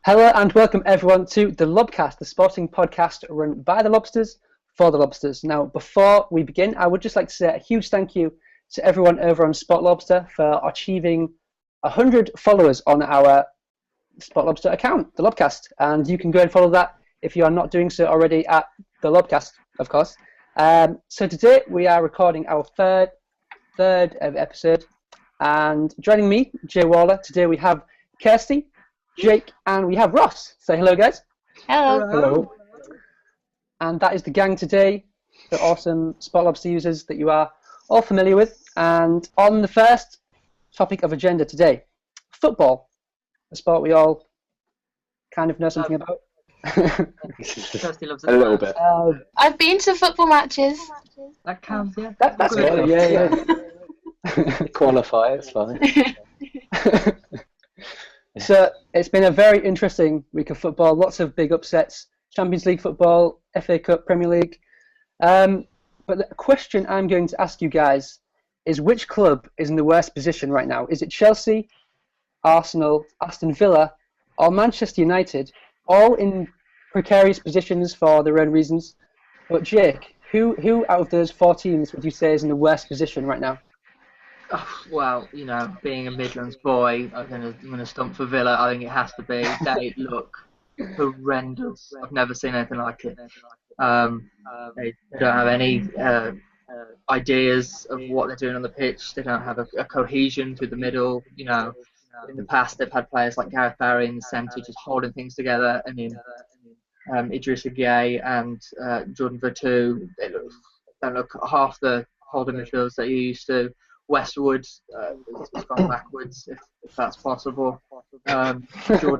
Hello and welcome everyone to the Lobcast, the sporting podcast run by the Lobsters for the Lobsters. Now, before we begin, I would just like to say a huge thank you to everyone over on Spot Lobster for achieving 100 followers on our Spot Lobster account, the Lobcast. And you can go and follow that if you are not doing so already at the Lobcast, of course. So today we are recording our third episode. And joining me, Jay Waller, today we have Kirsty, Jake, and we have Ross. Say hello, guys. Hello. Hello. And that is the gang today, the awesome Spot Lobster users that you are all familiar with. And on the first topic of agenda today, football, a sport we all kind of know something about. Kirsty loves it. A little bit. I've been to football matches. That counts, yeah. That's good. Yeah. Qualify, it's fine. So it's been a very interesting week of football. Lots of big upsets. Champions League football, FA Cup, Premier League. But the question I'm going to ask you guys is which club is in the worst position right now? Is it Chelsea, Arsenal, Aston Villa, or Manchester United? All in precarious positions for their own reasons. But Jake, who out of those four teams would you say is in the worst position right now? Oh, well, you know, being a Midlands boy, I'm gonna stump for Villa. I think it has to be. They look horrendous. I've never seen anything like it. They don't have any ideas of what they're doing on the pitch. They don't have a cohesion through the middle. You know, in the past they've had players like Gareth Barry in the centre just holding things together. I mean, Idris Gueye and Jordan Vertu, they don't look half the holding midfielders that you used to. Westwood has gone backwards, if that's possible. Jordan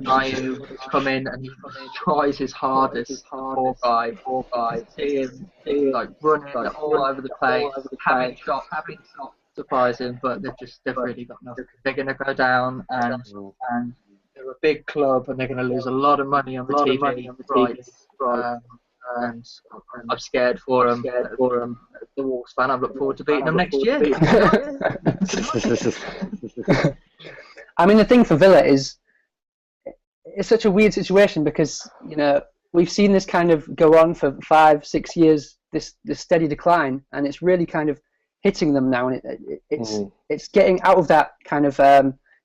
Ayew has come in and he tries his hardest. Poor guy. See him like running all over the place, having shots surprising, but they've really got nothing. They're going to go down, and they're a big club, and they're going to lose a lot of money on the TV rights. And I'm scared for them. The Wolves fan, I look forward to beating them next year. I mean, the thing for Villa is it's such a weird situation because, you know, we've seen this kind of go on for 5-6 years, this steady decline, and it's really kind of hitting them now, and it's getting out of that kind of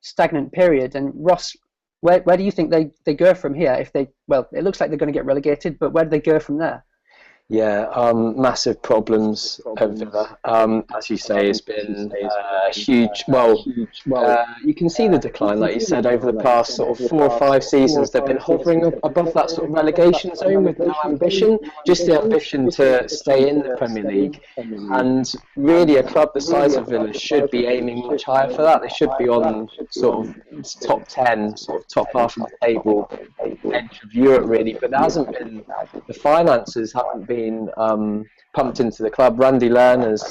stagnant period. And Ross, where do you think they go from here? It looks like they're going to get relegated, but where do they go from there? Yeah, massive problems at Villa. As you say, it's been huge. You can see the decline, like you said, over the past sort of 4 or 5 seasons. They've been hovering above that sort of relegation zone with no ambition, just the ambition to stay in the Premier League. And really, a club the size of Villa should be aiming much higher for that. They should be on sort of top 10, sort of top half of the table, edge of Europe, really. But there hasn't been, the finances haven't been pumped into the club. Randy Lerner's,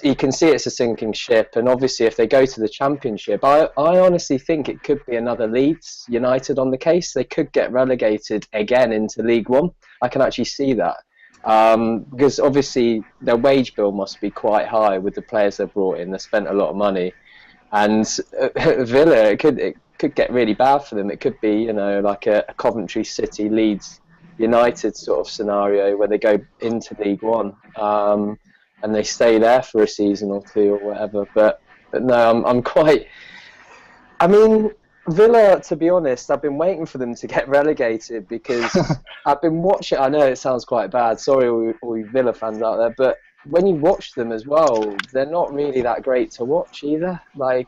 you can see it's a sinking ship, and obviously if they go to the Championship, I honestly think it could be another Leeds United on the case. They could get relegated again into League One. I can actually see that, because obviously their wage bill must be quite high with the players they've brought in. They spent a lot of money, and Villa, it could get really bad for them. It could be, you know, like a Coventry City, Leeds United sort of scenario where they go into League One and they stay there for a season or 2 or whatever. But no, I'm quite. I mean, Villa, to be honest, I've been waiting for them to get relegated because I've been watching. I know it sounds quite bad. Sorry, all you Villa fans out there, but when you watch them as well, they're not really that great to watch either. They're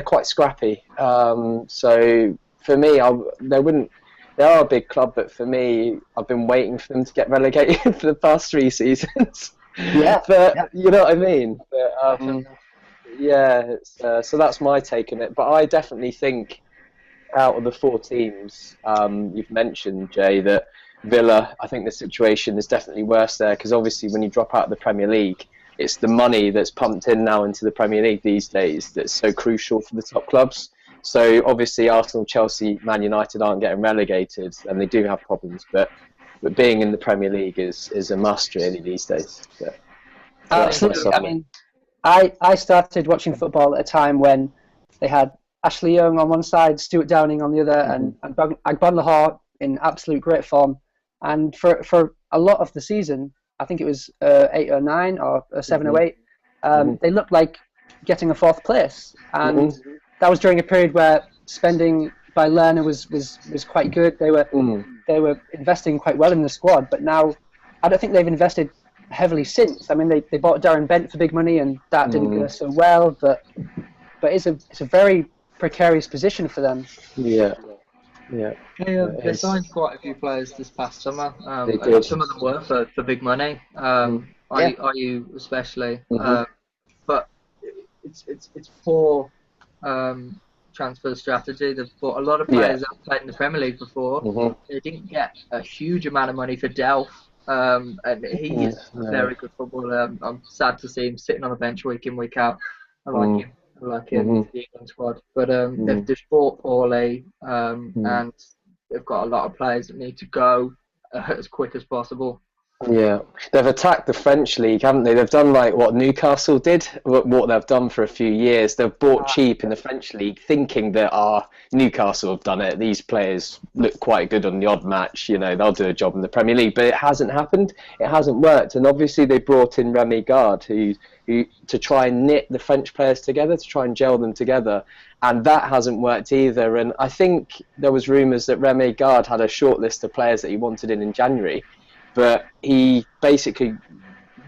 quite scrappy. So for me, they are a big club, but for me, I've been waiting for them to get relegated for the past 3 seasons. Yeah, but you know what I mean. But so that's my take on it. But I definitely think, out of the 4 teams you've mentioned, Jay, that Villa, I think the situation is definitely worse there because obviously when you drop out of the Premier League, it's the money that's pumped in now into the Premier League these days that's so crucial for the top clubs. So obviously Arsenal, Chelsea, Man United aren't getting relegated, and they do have problems. But being in the Premier League is a must really these days. So absolutely. I mean, I started watching football at a time when they had Ashley Young on one side, Stuart Downing on the other, and Agbonlahor in absolute great form. And for a lot of the season, I think it was 8 or 9 or 7 or 8, they looked like getting a 4th place. And that was during a period where spending by Lerner was quite good. They were investing quite well in the squad, but now I don't think they've invested heavily since. I mean, they bought Darren Bent for big money, and that didn't go so well. But it's a very precarious position for them. Yeah. They signed quite a few players this past summer. They did. Some of them were for big money. IU especially. But it's poor transfer strategy. They've bought a lot of players that have played in the Premier League before. They didn't get a huge amount of money for Delph. And he is a very good footballer. I'm sad to see him sitting on the bench week in, week out. I like him in the England squad. But they've just bought poorly, and they've got a lot of players that need to go as quick as possible. Yeah, they've attacked the French league, haven't they? They've done like what Newcastle did, what they've done for a few years. They've bought cheap in the French league, thinking that Newcastle have done it. These players look quite good on the odd match, they'll do a job in the Premier League, but it hasn't happened. It hasn't worked, and obviously they brought in Remy Gard, who to try and knit the French players together, to try and gel them together, and that hasn't worked either. And I think there was rumours that Remy Gard had a short list of players that he wanted in January. But he basically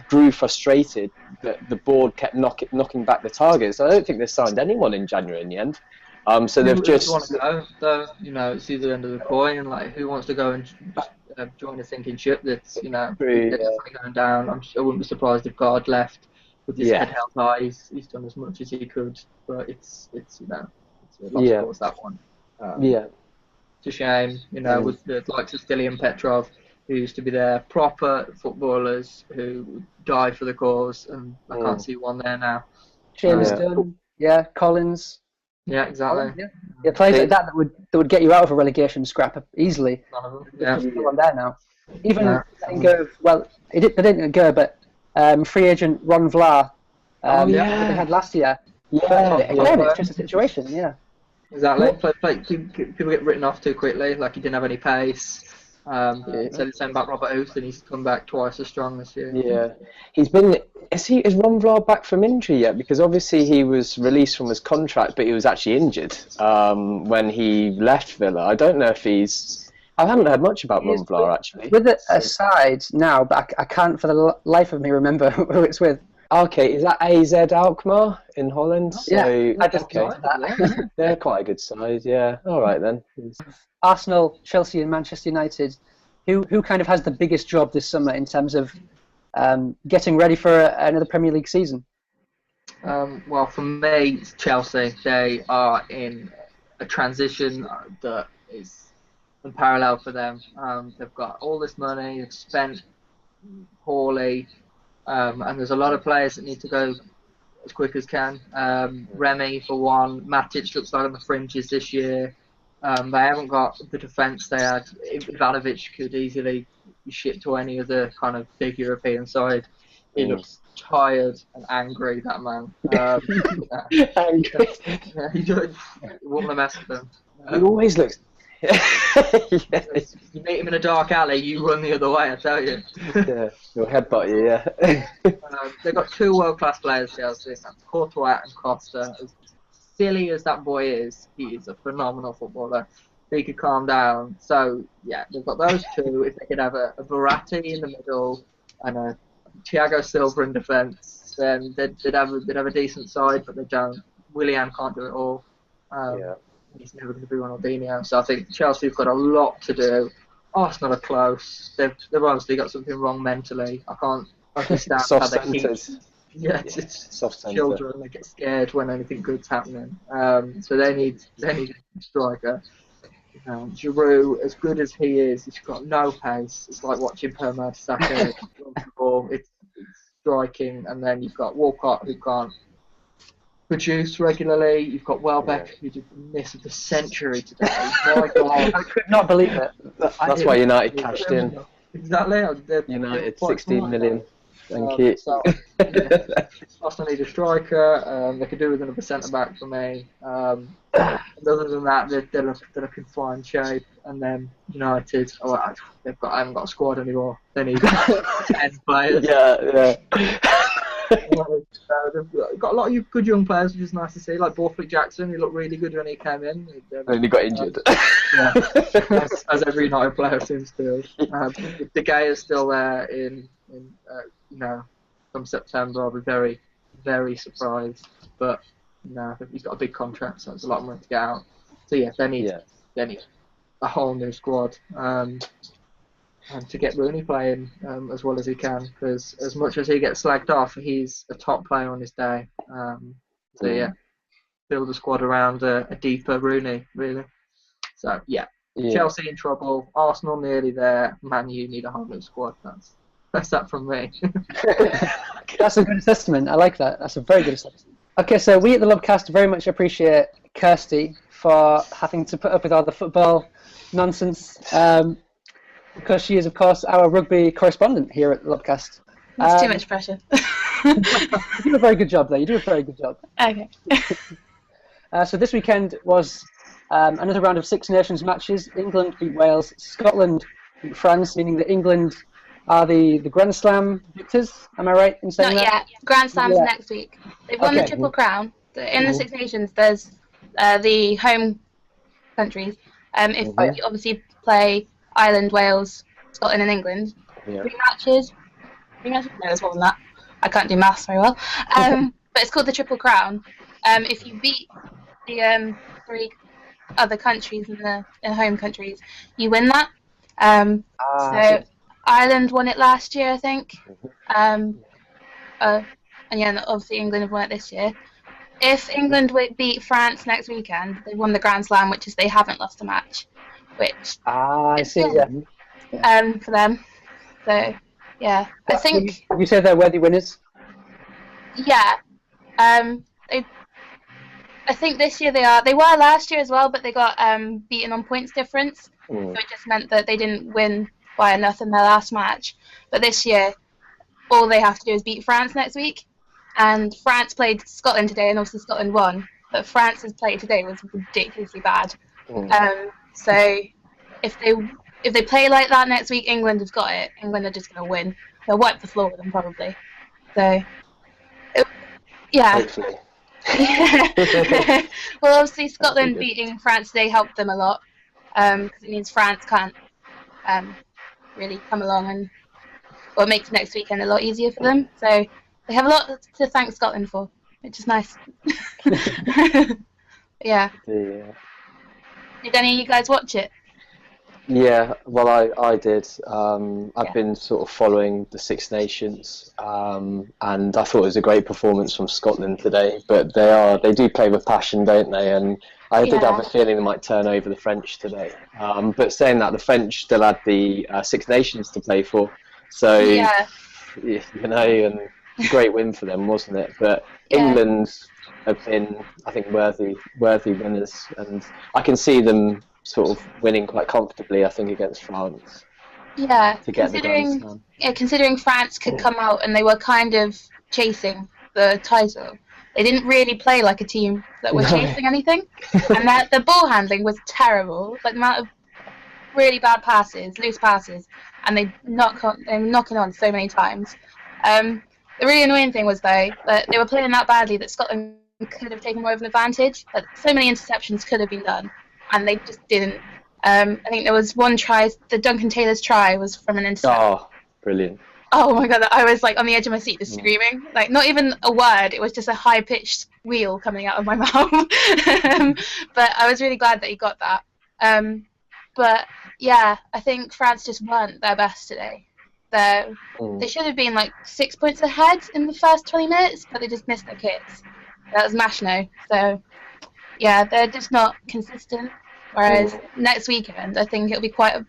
grew frustrated that the board kept knocking back the targets. I don't think they signed anyone in January in the end. So they've just want to go, though. It's either end of the coin, and like who wants to go and join a sinking ship that's definitely going down. I wouldn't be surprised if Gard left with his head held high. He's done as much as he could, but it's a lost cause, that one. It's a shame, with the likes of Stilian Petrov, who used to be there, proper footballers who die for the cause, and I can't see one there now. Seamus Dunn, Collins. Yeah, exactly. Players like that would get you out of a relegation scrap easily. None of them. There's no one there now. Even letting go of, they didn't go, but free agent Ron Vlaar, that they had last year. Again, it's just a situation, Exactly. People get written off too quickly, like he didn't have any pace. So the same about Robert Huth, and he's come back twice as strong this year. Yeah, he's been. Is Ron Vlaar back from injury yet? Because obviously he was released from his contract, but he was actually injured when he left Villa. I don't know if he's. I haven't heard much about Ron Vlaar actually. With it aside now, but I can't for the life of me remember who it's with. Okay, is that AZ Alkmaar in Holland? I just that. They're quite a good side. Yeah. All right then. Arsenal, Chelsea, and Manchester United. Who kind of has the biggest job this summer in terms of getting ready for another Premier League season? Well, for me, it's Chelsea. They are in a transition that is unparalleled for them. They've got all this money, they've spent poorly, and there's a lot of players that need to go as quick as can. Remy, for one. Matic looks like on the fringes this year. They haven't got the defence they had. Ivanovic could easily be shipped to any other kind of big European side. He looks tired and angry, that man. Angry? He wouldn't want to mess with him. He always looks... You meet him in a dark alley, you run the other way, I tell you. He'll headbutt you, They've got two world-class players, Chelsea. That's Courtois and Costa. As silly as that boy is, he is a phenomenal footballer. He could calm down. So, they've got those two. If they could have a Verratti in the middle and a Thiago Silva in defence, then they'd have a decent side, but they don't. Willian can't do it all. He's never going to be Ronaldinho. So I think Chelsea have got a lot to do. Arsenal are close. They've obviously got something wrong mentally. I can't understand how they keep... it's children. They get scared when anything good's happening. So they need a striker. Giroud, as good as he is, he's got no pace. It's like watching Per Mertesacker. It's striking, and then you've got Walcott, who can't produce regularly. You've got Welbeck, who did the miss of the century today. My God, I could not believe it. That's why United cashed in. Exactly. United 16 million. Thank you. So, yeah, Aston need a striker. They could do with another centre back for me. And other than that, they're looking fine shape. And then United, I haven't got a squad anymore. They need 10 players. Yeah. They've got a lot of good young players, which is nice to see. Like Borthwick Jackson, he looked really good when he came in. And he got injured. Yeah, as every United player seems to. De Gea is still there in from September. I'll be very, very surprised. But I think he's got a big contract, so it's a lot of money to get out. So yeah, they need a whole new squad. And to get Rooney playing as well as he can, because as much as he gets slagged off, he's a top player on his day. So yeah, build a squad around a deeper Rooney, really. So yeah, Chelsea in trouble, Arsenal nearly there, Man U need a whole new squad. That's that from me. That's a good assessment. I like that. That's a very good assessment. Okay, so we at the Lobcast very much appreciate Kirsty for having to put up with all the football nonsense. Because she is, of course, our rugby correspondent here at the Lobcast. That's too much pressure. You do a very good job there. You do a very good job. Okay. So this weekend was another round of Six Nations matches. England beat Wales. Scotland beat France, meaning that England are the Grand Slam victors. Am I right in saying Not that? yet. Grand Slam's next week. They've won the Triple Crown. In the Six Nations, there's the home countries. If you obviously play Ireland, Wales, Scotland and England. Three matches? No, there's more than that. I can't do maths very well. But it's called the Triple Crown. If you beat the three other countries in the home countries, you win that. So Ireland won it last year, I think. And obviously England have won it this year. If England beat France next weekend, they won the Grand Slam, which is they haven't lost a match. Which I see. for them. So yeah, I think. You say they're worthy winners. Yeah, I think this year they are. They were last year as well, but they got beaten on points difference. So it just meant that they didn't win by enough in their last match. But this year, all they have to do is beat France next week. And France played Scotland today, and obviously Scotland won. But France's play today was ridiculously bad. So if they play like that next week, England have got it. England are just going to win. They'll wipe the floor with them probably. So yeah. Hopefully. Well, obviously Scotland beating France today helped them a lot because it means France can't really come along and make next weekend a lot easier for them. So they have a lot to thank Scotland for, which is nice. Yeah. Did any of you guys watch it? Yeah, well, I did. I've been sort of following the Six Nations, and I thought it was a great performance from Scotland today. But they do play with passion, don't they? And I did have a feeling they might turn over the French today. But saying that, the French still had the Six Nations to play for, so and great win for them, wasn't it? But England have been, I think, worthy winners, and I can see them sort of winning quite comfortably, I think, against France. Yeah, to get the Grand Slam. Considering France could come out and they were kind of chasing the title, they didn't really play like a team that was chasing anything, and the ball handling was terrible. Like the amount of really bad passes, loose passes, and they were knocking on so many times. The really annoying thing was though that they were playing that badly that Scotland could have taken more of an advantage. Like, so many interceptions could have been done, and they just didn't. I think there was one try, the Duncan Taylor's try was from an interception. Oh, brilliant. Oh my god, I was like on the edge of my seat just screaming. Like, not even a word, it was just a high-pitched squeal coming out of my mouth. But I was really glad that he got that. But yeah, I think France just weren't their best today. They should have been like 6 points ahead in the first 20 minutes, but they just missed their kicks. That was Mashno. So yeah, they're just not consistent. Whereas next weekend, I think it'll be I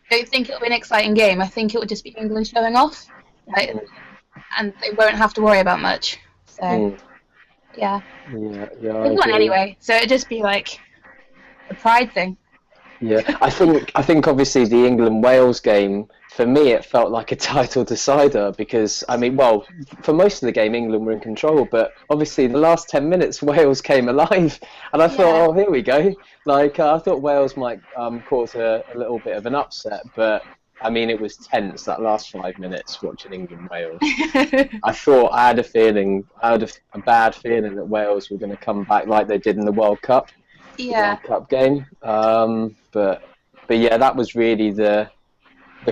don't think it'll be an exciting game. I think it will just be England showing off, and they won't have to worry about much. So yeah, they won anyway. So it'd just be like a pride thing. Yeah, I think obviously the England-Wales game, for me, it felt like a title decider because, I mean, well, for most of the game, England were in control, but obviously the last 10 minutes, Wales came alive, and I thought, oh, here we go. Like, I thought Wales might cause a little bit of an upset, but, I mean, it was tense, that last 5 minutes watching England-Wales. I thought, I had a bad feeling that Wales were going to come back like they did in the World Cup. Yeah. World Cup game, but yeah, that was really the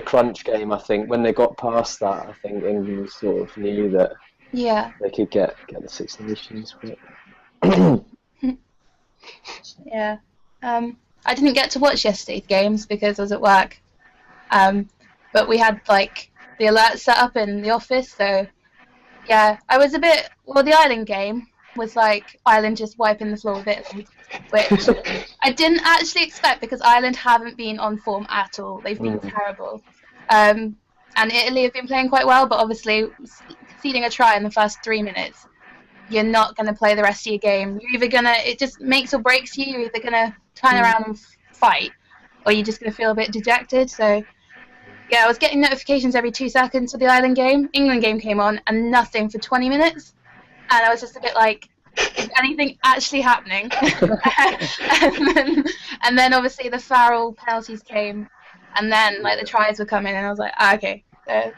crunch game. I think when they got past that, I think England sort of knew that they could get the Six Nations. But Yeah. I didn't get to watch yesterday's games because I was at work. But we had like the alert set up in the office, so yeah, I was a bit. Well, the Ireland game was like Ireland just wiping the floor with Italy, which I didn't actually expect because Ireland haven't been on form at all. They've been terrible. And Italy have been playing quite well, but obviously conceding a try in the first 3 minutes, you're not going to play the rest of your game. You're either going to, it just makes or breaks you. You're either going to turn around and fight, or you're just going to feel a bit dejected. So yeah, I was getting notifications every 2 seconds for the Ireland game. England game came on and nothing for 20 minutes. And I was just a bit like, is anything actually happening? and then obviously the Farrell penalties came, and then like the tries were coming, and I was like, okay. I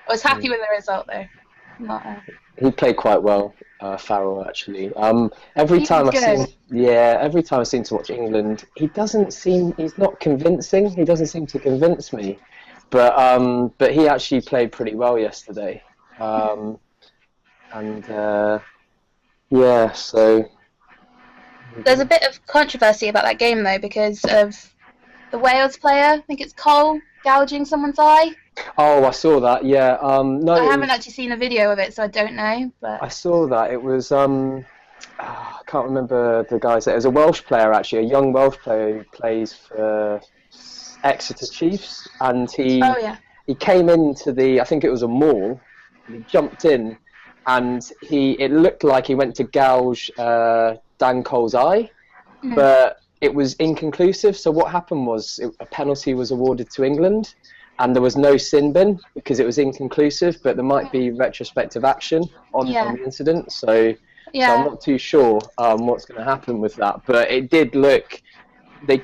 was happy with the result though. He played quite well, Farrell actually. Every time I seem to watch England, he's not convincing. He doesn't seem to convince me, but he actually played pretty well yesterday. So there's a bit of controversy about that game though because of the Wales player. I think it's Cole gouging someone's eye. Oh, I saw that. Yeah. No, I haven't actually seen a video of it, so I don't know. But I saw that. It was I can't remember the guy's name. It was a Welsh player actually, a young Welsh player who plays for Exeter Chiefs, and he came into I think it was a mall. He jumped in. And it looked like he went to gouge Dan Cole's eye, but it was inconclusive. So what happened was a penalty was awarded to England, and there was no sin bin because it was inconclusive. But there might be retrospective action on the incident. So I'm not too sure what's going to happen with that. But it did look. They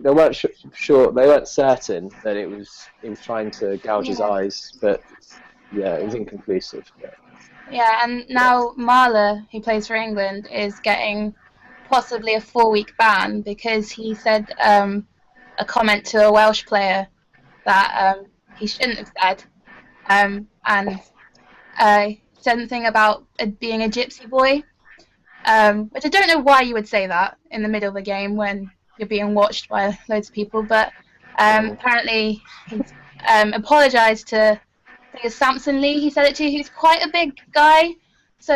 weren't sure. They weren't certain that he was trying to gouge his eyes. But yeah, it was inconclusive. Yeah, and now Marler, who plays for England, is getting possibly a 4-week ban because he said a comment to a Welsh player that he shouldn't have said, and said something about being a gypsy boy, which I don't know why you would say that in the middle of the game when you're being watched by loads of people, but apparently he's apologised to I think it's Samson Lee he said it to, who's quite a big guy, so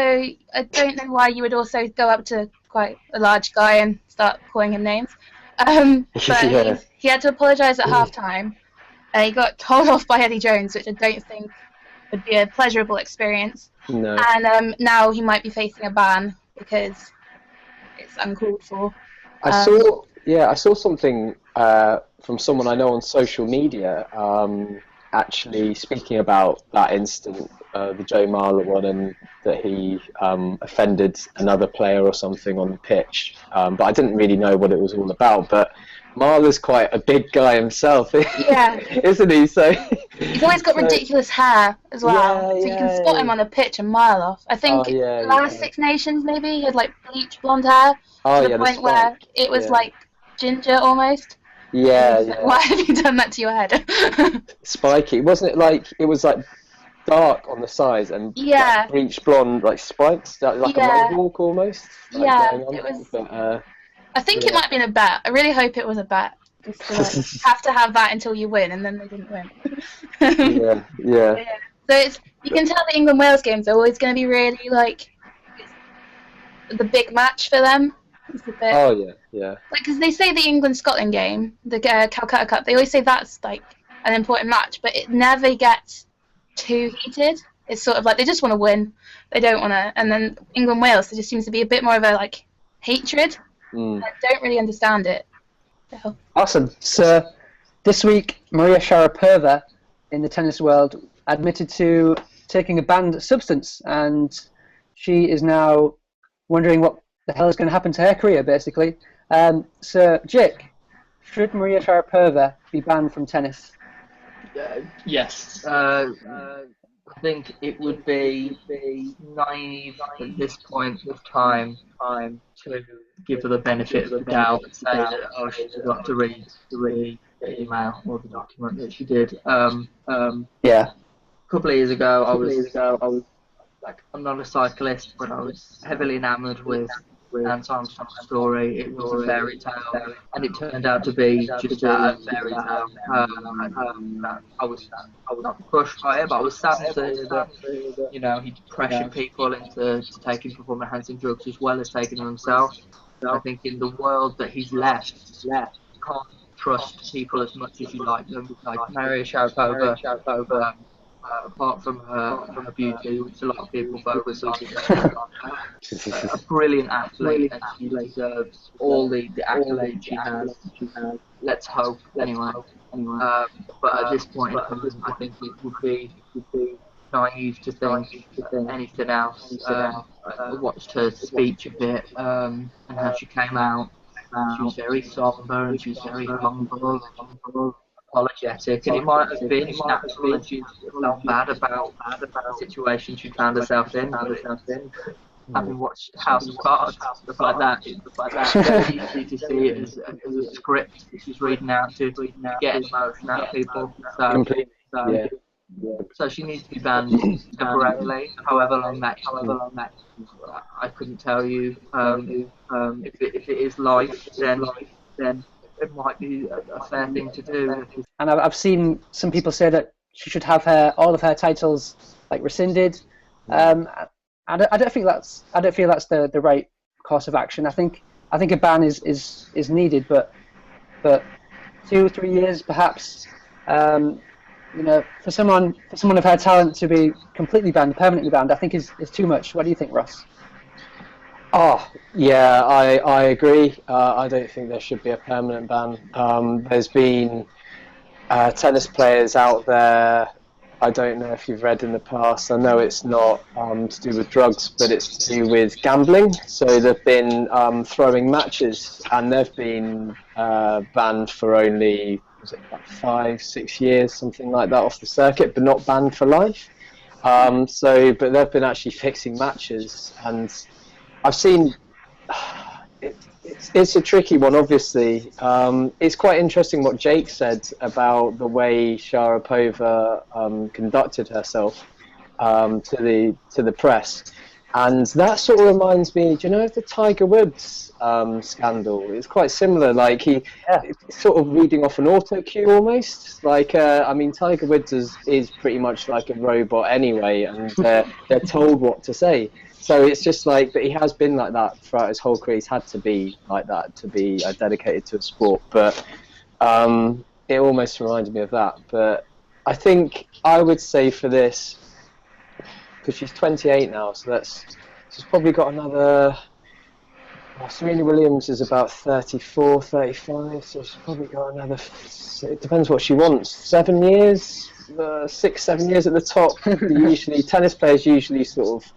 I don't know why you would also go up to quite a large guy and start calling him names. But he had to apologise at half-time. He got told off by Eddie Jones, which I don't think would be a pleasurable experience. No. And now he might be facing a ban because it's uncalled for. I saw something from someone I know on social media actually speaking about that incident, the Joe Marler one, and that he offended another player or something on the pitch. But I didn't really know what it was all about. But Marler's quite a big guy himself, isn't he? So he's always got ridiculous hair as well. So you can spot him on a pitch a mile off. I think last Six Nations maybe he had like bleach blonde hair to the point where it was like ginger almost. Why have you done that to your head? Spiky, wasn't it? Like it was like dark on the sides and like bleach blonde, like spikes, like a mohawk almost. Like it was. But, I think it might have been a bet. I really hope it was a bet. Just to, like, have to have that until you win, and then they didn't win. So you can tell the England-Wales games are always going to be really like the big match for them. It's a bit, Like, because they say the England-Scotland game, the Calcutta Cup, they always say that's like an important match, but it never gets too heated. It's sort of like they just want to win, they don't want to. And then England-Wales, there just seems to be a bit more of a like hatred. I don't really understand it. So. Awesome. So this week, Maria Sharapova in the tennis world admitted to taking a banned substance, and she is now wondering what the hell is going to happen to her career, basically. So, Jake, should Maria Sharapova be banned from tennis? Yes. I think it would be naive at this point of time to give her the benefit of the doubt and say that she forgot to read the email or the document that she did. Yeah. A couple of years ago, I was like, I'm not a cyclist, but I was heavily enamoured with Lance Armstrong's story. It was a fairy tale, and it turned out to be just that, a fairy tale. I was not crushed by it, but I was saddened to hear that, you know, he pressured people into taking performance-enhancing drugs as well as taking them himself. I think in the world that he's left, you can't trust people as much as you like them. Like Maria Sharapova, apart from her beauty, which a lot of people focus on, a brilliant athlete, and she deserves all the accolades she has. Let's hope, anyway. But at this point in time, I think it would be naive to think anything else. I watched her speech a bit, and how she came out. She was very somber and she was very humble, apologetic, and it might have been natural, and she felt bad about the situation she found herself in. Having watched House of Cards, stuff like that, it's very easy to see it as a script that she's reading out to get emotion out of people. So she needs to be banned temporarily, however long that. I couldn't tell you. If it is life, then it might be a fair thing to do. And I've seen some people say that she should have all of her titles like rescinded. I don't feel that's the right course of action. I think a ban is needed, but 2-3 years perhaps. You know, for someone of her talent to be completely banned, permanently banned, I think is too much. What do you think, Ross? Oh, yeah, I agree. I don't think there should be a permanent ban. There's been tennis players out there. I don't know if you've read in the past. I know it's not to do with drugs, but it's to do with gambling. So they've been throwing matches, and they've been banned for only, was it about 5-6 years, something like that, off the circuit, but not banned for life. But they've been actually fixing matches, and I've seen. It's a tricky one, obviously. It's quite interesting what Jake said about the way Sharapova conducted herself to the press, and that sort of reminds me. Do you know of the Tiger Woods scandal? It's quite similar. Like it's sort of reading off an auto cue almost. Like I mean, Tiger Woods is pretty much like a robot anyway, and they're told what to say. So it's just like, but he has been like that throughout his whole career. He's had to be like that to be dedicated to a sport. But it almost reminded me of that. But I think I would say for this, because she's 28 now, so she's probably got another. Well, Serena Williams is about 34, 35, so she's probably got another. It depends what she wants. 7 years, 6-7 years at the top. Usually, tennis players usually sort of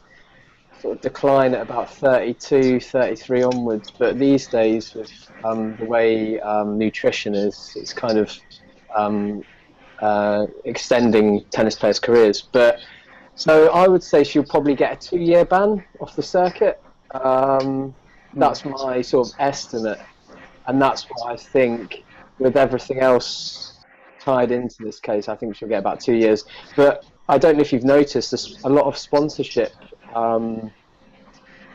decline at about 32, 33 onwards, but these days with the way nutrition is, it's kind of extending tennis players' careers. But so I would say she'll probably get a 2-year ban off the circuit. That's my sort of estimate, and that's what I think. With everything else tied into this case, I think she'll get about 2 years. But I don't know if you've noticed, there's a lot of sponsorship. A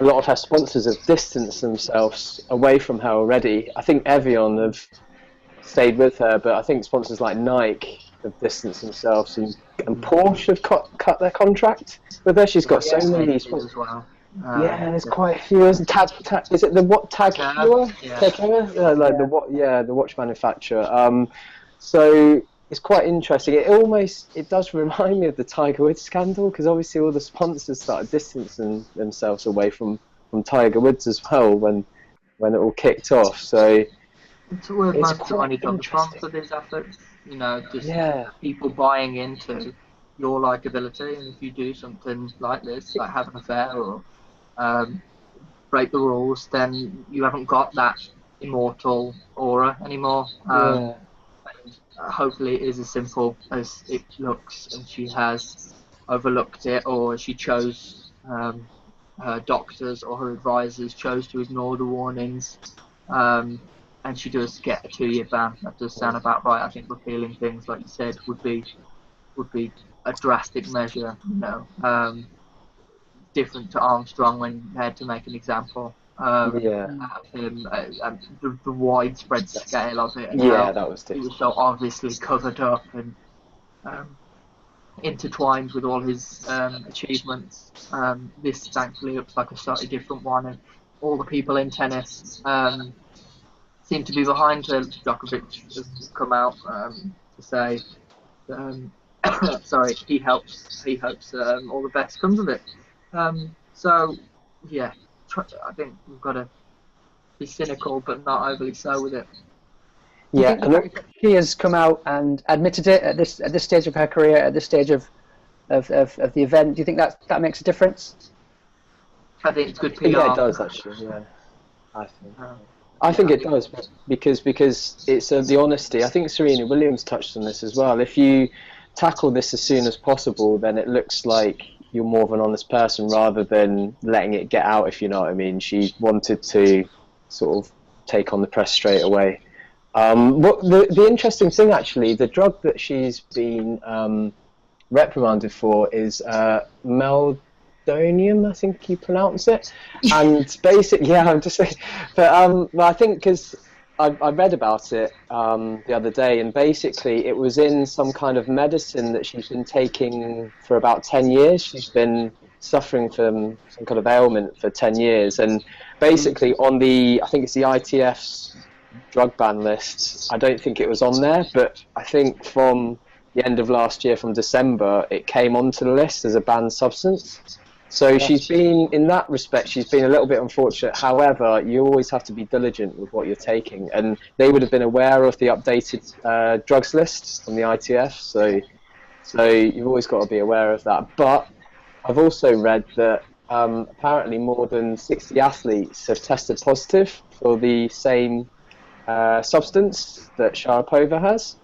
lot of her sponsors have distanced themselves away from her already. I think Evian have stayed with her, but I think sponsors like Nike have distanced themselves, and Porsche have cut their contract with her. She's got so many sponsors as well. There's quite a few. Is it the what Tag Heuer? The watch manufacturer. So it's quite interesting. It does remind me of the Tiger Woods scandal, because obviously all the sponsors started distancing themselves away from Tiger Woods as well when it all kicked off. So It's where It's most of the quite money comes from interesting. for these athletes. You know, just Yeah. people buying into your likability, and if you do something like this, like have an affair or um, break the rules, then you haven't got that immortal aura anymore. Yeah. Hopefully, it is as simple as it looks, and she has overlooked it, or she chose her doctors or her advisors chose to ignore the warnings, um, and she does get a 2-year ban. That does sound about right. I think repealing things, like you said, would be a drastic measure. Different to Armstrong when he had to make an example Yeah. out of him, and the widespread scale of it, and Yeah, how that was it was different. so obviously covered up and um, intertwined with all his achievements. This thankfully looks like a slightly different one, and all the people in tennis seem to be behind her. Djokovic has come out to say, um, sorry, he hopes all the best comes of it. So yeah, I think we've got to be cynical, but not overly so with it. Do you Yeah, think the fact that she has come out and admitted it at this stage of her career, at this stage of the event, do you think that makes a difference? I think it's good PR. yeah, it does actually. Yeah, I think. I Yeah, think it does because it's the honesty. I think Serena Williams touched on this as well. If you tackle this as soon as possible, then it looks like you're more of an honest person rather than letting it get out, if you know what I mean. She wanted to sort of take on the press straight away. What the interesting thing actually, the drug that she's been reprimanded for is meldonium, I think you pronounce it. And basically, yeah, I'm just saying, but I think because I read about it the other day, and basically it was in some kind of medicine that she's been taking for about 10 years. She's been suffering from some kind of ailment for 10 years, and basically on I think it's the ITF's drug ban list, I don't think it was on there, but I think from the end of last year, from December, it came onto the list as a banned substance. So she's been, in that respect, she's been a little bit unfortunate. However, you always have to be diligent with what you're taking, and they would have been aware of the updated drugs list from the ITF. So you've always got to be aware of that. But I've also read that apparently more than 60 athletes have tested positive for the same substance that Sharapova has.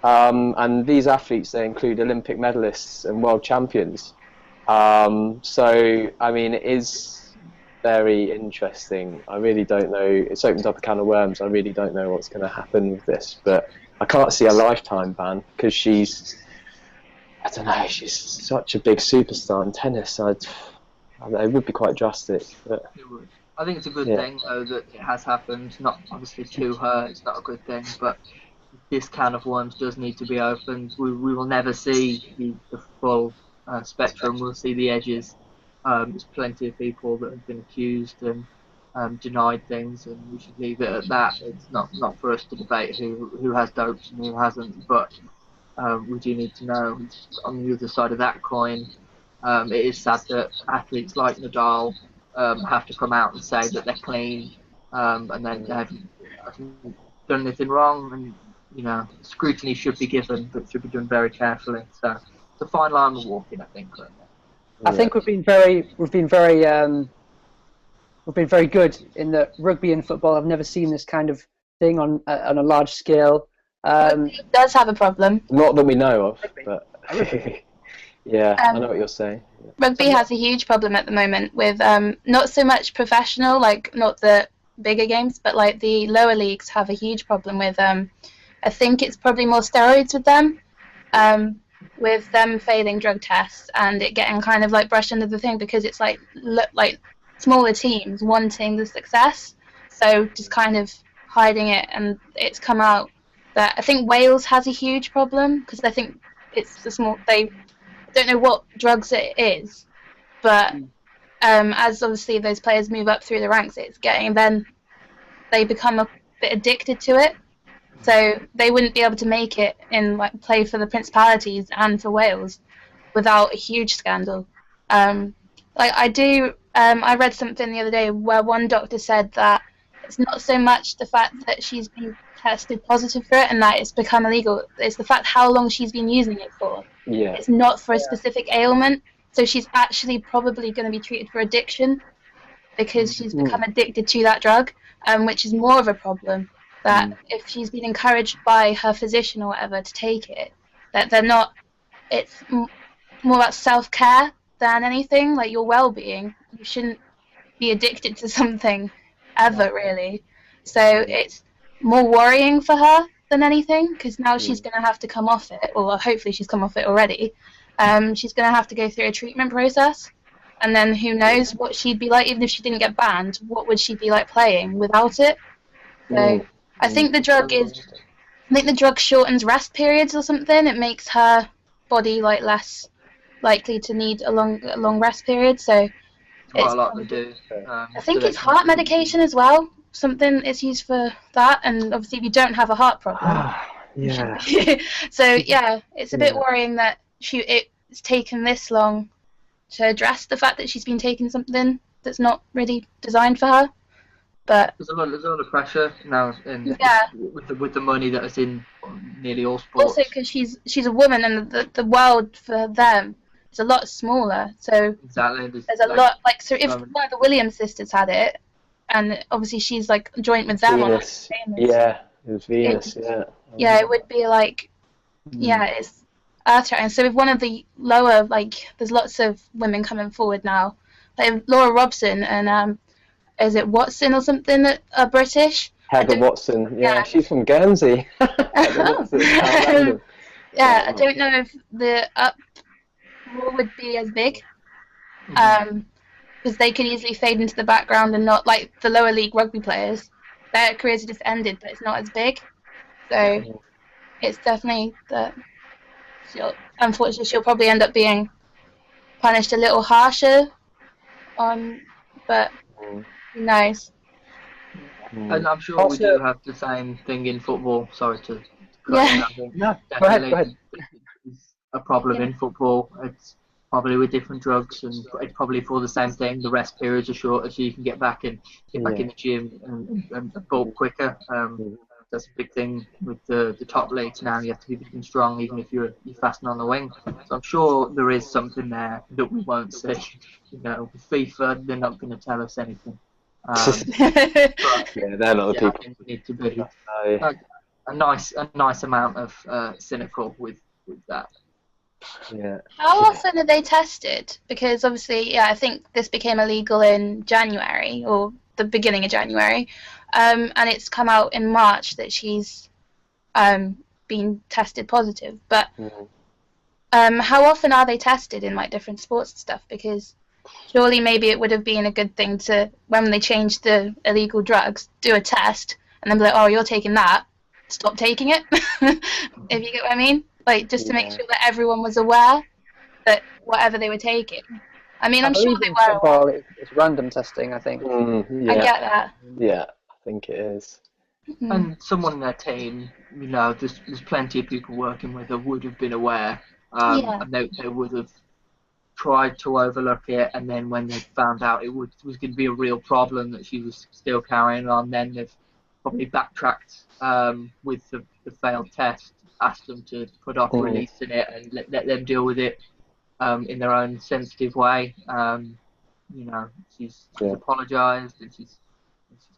And these athletes, they include Olympic medalists and world champions. So, I mean, it is very interesting. I really don't know. It's opened up a can of worms. I really don't know what's going to happen with this. But I can't see a lifetime ban because I don't know, she's such a big superstar in tennis. I don't know, it would be quite drastic. But It would. I think it's a good thing, though, that it has happened. Not obviously to her, it's not a good thing, but this can of worms does need to be opened. We will never see the full spectrum. We'll see the edges. There's plenty of people that have been accused and denied things, and we should leave it at that. It's not for us to debate who has doped and who hasn't, but we do need to know on the other side of that coin. It is sad that athletes like Nadal have to come out and say that they're clean and then they haven't done anything wrong, and scrutiny should be given, but should be done very carefully. So it's a fine line we're walking, I think. I think we've been very good in that rugby and football. I've never seen this kind of thing on a large scale. Rugby does have a problem. not that we know of, but yeah, I know what you're saying. Rugby has a huge problem at the moment with not so much professional, like not the bigger games, but like the lower leagues have a huge problem with. I think it's probably more steroids with them failing drug tests and it getting kind of like brushed under the thing because it's like smaller teams wanting the success, so just kind of hiding it. And it's come out that I think Wales has a huge problem because I think it's the small. They don't know what drugs it is, but as obviously those players move up through the ranks, it's getting then they become a bit addicted to it. So they wouldn't be able to make it in like play for the Principalities and for Wales without a huge scandal. I read something the other day where one doctor said that it's not so much the fact that she's been tested positive for it and that it's become illegal. It's the fact how long she's been using it for. Yeah. It's not for a specific ailment, so she's actually probably going to be treated for addiction because she's become addicted to that drug, which is more of a problem. That if she's been encouraged by her physician or whatever to take it, that they're not. It's more about self-care than anything, like your well-being. You shouldn't be addicted to something ever, really. So it's more worrying for her than anything, because now she's going to have to come off it, or hopefully she's come off it already. She's going to have to go through a treatment process, and then who knows what she'd be like, even if she didn't get banned, what would she be like playing without it? So I think the drug shortens rest periods or something. It makes her body like less likely to need a long rest period. So Quite a lot to do. I think it's heart medication as well. Something is used for that, and obviously if you don't have a heart problem. Yeah. So yeah, it's a bit worrying that it's taken this long to address the fact that she's been taking something that's not really designed for her. But there's a lot of pressure now with the money that is in nearly all sports. Also because she's a woman, and the world for them is a lot smaller. So exactly. There's a lot, like, so if one of the Williams sisters had it, and obviously she's like joint with them Venus. Yeah, it was Venus. Yeah, it would be like, it's earth-shattering. So with one of the lower, like, there's lots of women coming forward now, like Laura Robson and is it Watson or something that are British? Heather Watson, she's from Guernsey. I don't know if the uproar would be as big, because they could easily fade into the background and not like the lower league rugby players. Their careers have just ended, but it's not as big. So it's definitely that unfortunately she'll probably end up being punished a little harsher but who knows. And I'm sure we do have the same thing in football. Sorry to cut in. No, go ahead. It's a problem in football. It's probably with different drugs, and it's probably for the same thing. The rest periods are shorter, so you can get back in the gym and bulk quicker. That's a big thing with the top leagues now. You have to be looking strong, even if you're fasting on the wing. So I'm sure there is something there that we won't see. You know, with FIFA, they're not going to tell us anything. But, they're not the people. I think we need to be a nice amount of cynical with that. Yeah. How often are they tested? Because obviously, I think this became illegal in January or the beginning of January, and it's come out in March that she's been tested positive. But how often are they tested in like different sports and stuff? Because surely maybe it would have been a good thing to, when they changed the illegal drugs, do a test and then be like, oh, you're taking that, stop taking it. If you get what I mean. Like, just to make sure that everyone was aware that whatever they were taking. I mean, I'm sure they were. Football, it's random testing, I think. I get that. Yeah, I think it is. And someone in their team, you know, there's plenty of people working with her would have been aware. And they would have tried to overlook it, and then when they found out it was going to be a real problem that she was still carrying on, then they've probably backtracked with the failed test. Asked them to put off releasing it and let them deal with it in their own sensitive way. You know, she's apologised, and she's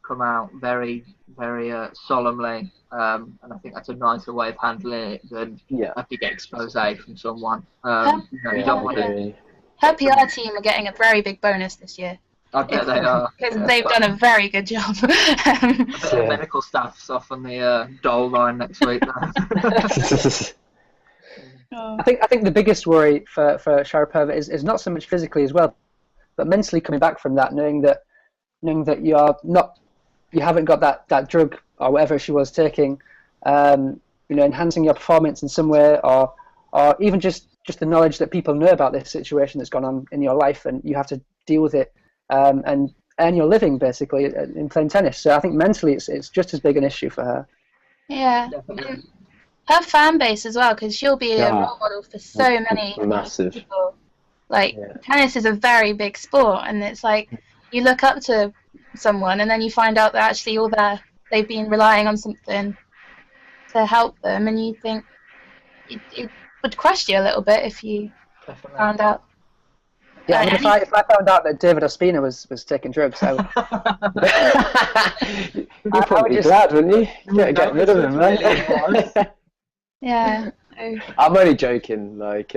come out very, very solemnly, and I think that's a nicer way of handling it than a big expose from someone. You don't want to. Her PR team are getting a very big bonus this year. I bet they are. Because they've done a very good job. The medical staff's off on the dole line next week. I think the biggest worry for Sharapova is not so much physically as well, but mentally coming back from that, knowing that you haven't got that drug or whatever she was taking, enhancing your performance in some way, or even just the knowledge that people know about this situation that's gone on in your life, and you have to deal with it. And earn your living basically in playing tennis. So I think mentally it's just as big an issue for her. Yeah, and her fan base as well, because she'll be a role model for so many people. Like tennis is a very big sport, and it's like you look up to someone, and then you find out that actually they've been relying on something to help them, and you think it would crush you a little bit if you Definitely. found out. Yeah, I mean, if I found out that David Ospina was taking drugs, I would. You'd probably be glad, wouldn't you? Get rid of him, right? Yeah. I'm only joking. Like,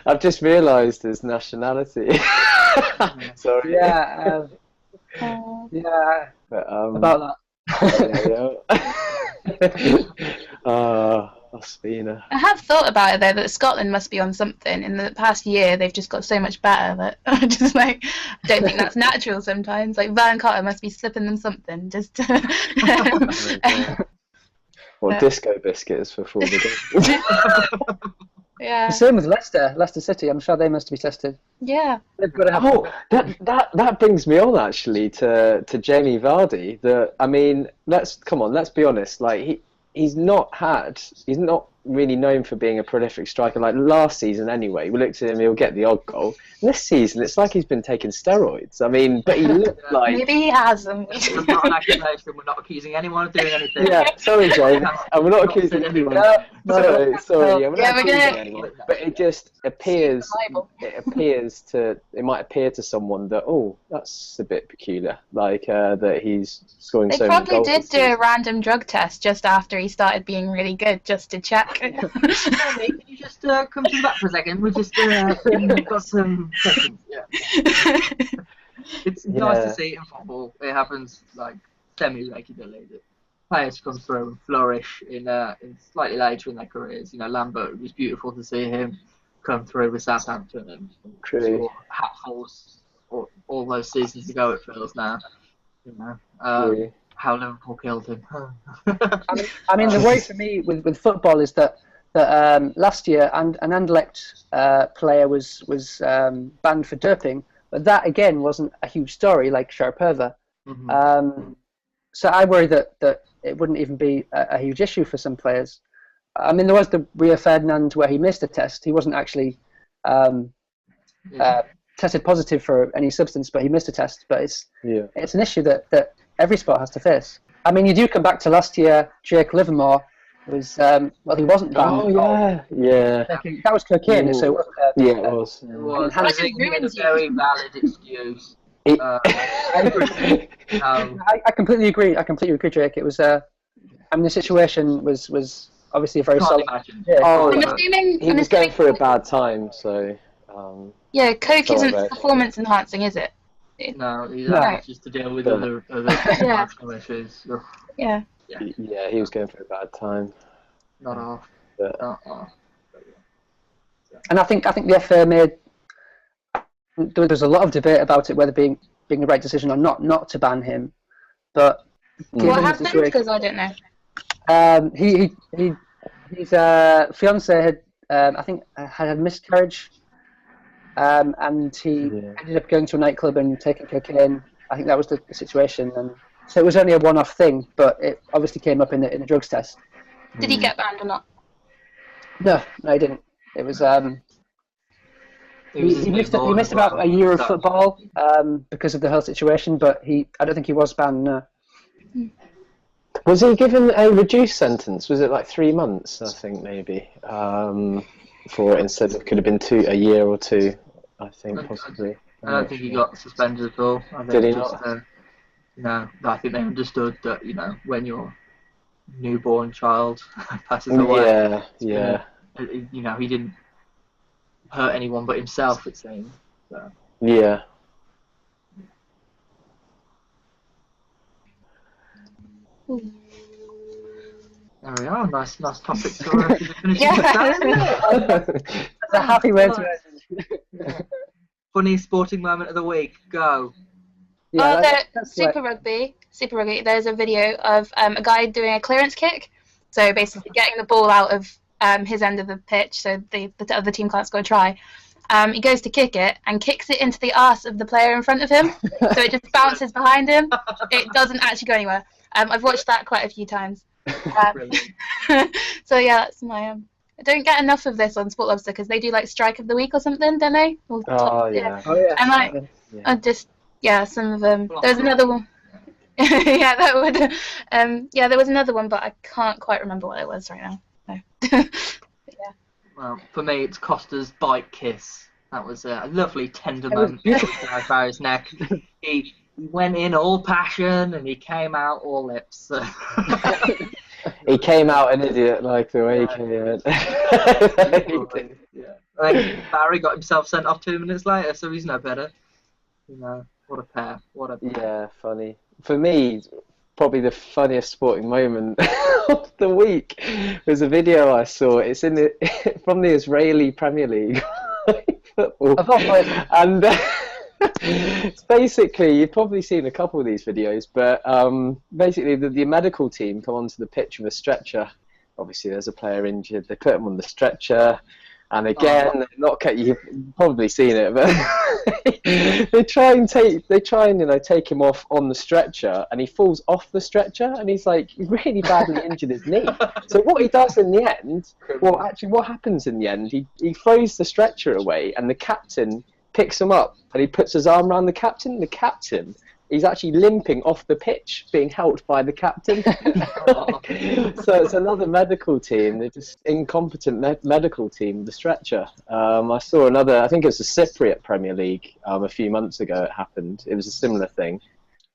I've just realised his nationality. Sorry. Yeah. Yeah. But, About Ospina. I have thought about it though, that Scotland must be on something. In the past year, they've just got so much better that I just like I don't think that's natural sometimes. Like Vern Cotter must be slipping them something just. Or disco biscuits before the game. Yeah. The same with Leicester City. I'm sure they must be tested. Yeah. They've got to have. Oh, that brings me on actually to Jamie Vardy. I mean, let's be honest. Like he's not really known for being a prolific striker. Like last season, anyway, we looked at him; he'll get the odd goal. And this season, it's like he's been taking steroids. I mean, but he looked like Maybe he hasn't. It's not an accusation. We're not accusing anyone of doing anything. yeah. Sorry, Jamie, and we're not accusing anyone. Sorry, yeah, we're not accusing anyone. But it just appears. It might appear to someone that that's a bit peculiar. Like that he's scoring They so many probably goals. did this do a season. random drug test just after he started being really good, just to check. Jamie, can you just come to the back for a second? We've just got some questions. Yeah. It's nice to see in football. It happens like semi-regularly that players come through and flourish in slightly later in their careers. You know, Lambert, it was beautiful to see him come through with Southampton and score hatfuls all those seasons ago. It feels now. You know, how Liverpool killed him. I mean, the worry for me with football is that last year an Anderlecht player was banned for doping, but that again wasn't a huge story like Sharapova. Mm-hmm. So I worry that it wouldn't even be a huge issue for some players. I mean, there was the Rio Ferdinand where he missed a test. He wasn't actually tested positive for any substance, but he missed a test. But it's an issue that every sport has to face. I mean, you do come back to last year. Jake Livermore was he wasn't banned. Oh yeah. That was cocaine, so it wasn't. It was. It was. How I much think it he had a ruins you. very valid excuse. I completely agree. Jake. It was. I mean, the situation was obviously a very solid. He was I'm going assuming through a bad time, so. Yeah, coke Sorry, isn't mate. performance enhancing, is it? No, he's No. just to deal with other personal issues. Ugh, Yeah. Yeah, he was going through a bad time. not off. But Not off. And I think the FA made. There was a lot of debate about it, whether being the right decision or not to ban him. But given What the happened? situation- Because I don't know. His fiance had I think had a miscarriage, and he ended up going to a nightclub and taking cocaine. I think that was the situation, and so it was only a one-off thing, but it obviously came up in the drugs test. Did he get banned or not? No, he didn't. It was he missed about a year of football because of the whole situation, but I don't think he was banned. No. was he given a reduced sentence? Was it like 3 months? I think maybe for it instead of could have been a year or 2. I think possibly. I don't think he got suspended at all. I think Did he just, no, I think they understood that when your newborn child passes away. Yeah. He didn't hurt anyone but himself. It seems. So. Yeah. There we are. Nice topic to finish. Yeah. It's a happy way to end. Funny sporting moment of the week. Go. That's Super Rugby. There's a video of a guy doing a clearance kick. So basically getting the ball out of his end of the pitch so the other team can't score a try. He goes to kick it and kicks it into the arse of the player in front of him. So it just bounces behind him. It doesn't actually go anywhere. I've watched that quite a few times. So yeah, that's my I don't get enough of this on Sport Lobster because they do like Strike of the Week or something, don't they? Oh yeah. Oh yeah. And like, Yeah. I just Yeah, some of them. There's another one. Yeah, that would. Yeah, there was another one, but I can't quite remember what it was right now. No. Yeah. Well, for me, it's Costa's bite kiss. That was a lovely, tender moment down Barry's neck. He went in all passion and he came out all lips. So. He came out an idiot like the way he came. Yeah. I think Barry got himself sent off 2 minutes later, so he's no better. You know, what a pair. What a pair. Yeah, funny. For me, probably the funniest sporting moment of the week was a video I saw. It's in from the Israeli Premier League football. And it's basically, you've probably seen a couple of these videos, but basically the medical team come onto the pitch with a stretcher. Obviously, there's a player injured. They put him on the stretcher. And again, you've probably seen it, but they try and take him off on the stretcher, and he falls off the stretcher, and he's like really badly injured his knee. So what he does in the end, what happens in the end? He throws the stretcher away, and the captain picks him up, and he puts his arm around the captain. The captain, he's actually limping off the pitch, being helped by the captain. So it's another medical team. They're just incompetent medical team, the stretcher. I saw another, I think it was the Cypriot Premier League a few months ago it happened. It was a similar thing.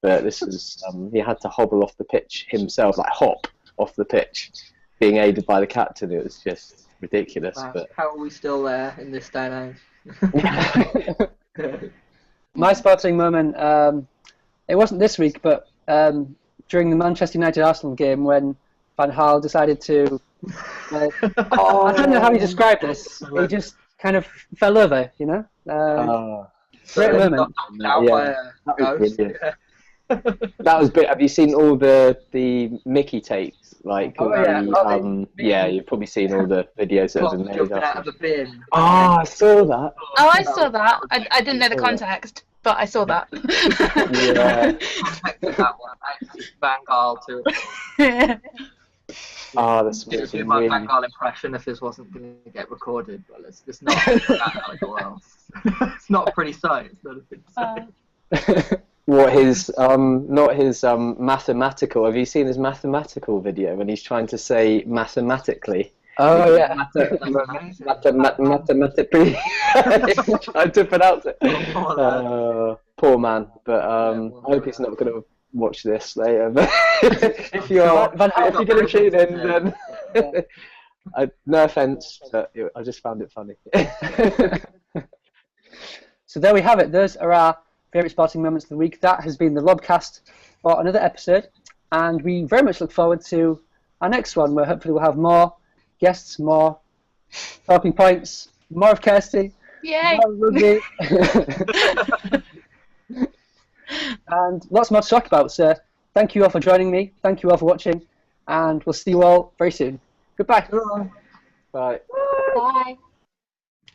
But this was, he had to hobble off the pitch himself, like hop off the pitch, being aided by the captain. It was just ridiculous. Wow. But how are we still there in this day and age? My sporting moment, it wasn't this week, but during the Manchester United Arsenal game when Van Gaal decided to, I don't know how he described this. He just kind of fell over, you know. Great moment. That was bit. Have you seen all the Mickey tapes? Like, you've probably seen all the videos that have been made. Jumping out of the bin. I saw that. Oh, I saw that. I didn't know the context, but I saw that. Yeah. That one. Van Gaal too. That's It would my Van Gaal impression if this wasn't going to get recorded. Well, it's not that well. It's not a pretty sight. It's not a pretty sight. What his not his mathematical? Have you seen his mathematical video when he's trying to say mathematically? Oh yeah. Mathematically. Trying to pronounce it. Poor man. But I hope he's not going to watch this later. But if you're going to tune in, then no offence, but I just found it funny. So there we have it. Those are our favourite sporting moments of the week. That has been the Lobcast for another episode, and we very much look forward to our next one, where hopefully we'll have more guests, more talking points, more of Kirsty, Yay! more rugby, and lots more to talk about. So thank you all for joining me. Thank you all for watching, and we'll see you all very soon. Goodbye. Bye. Bye.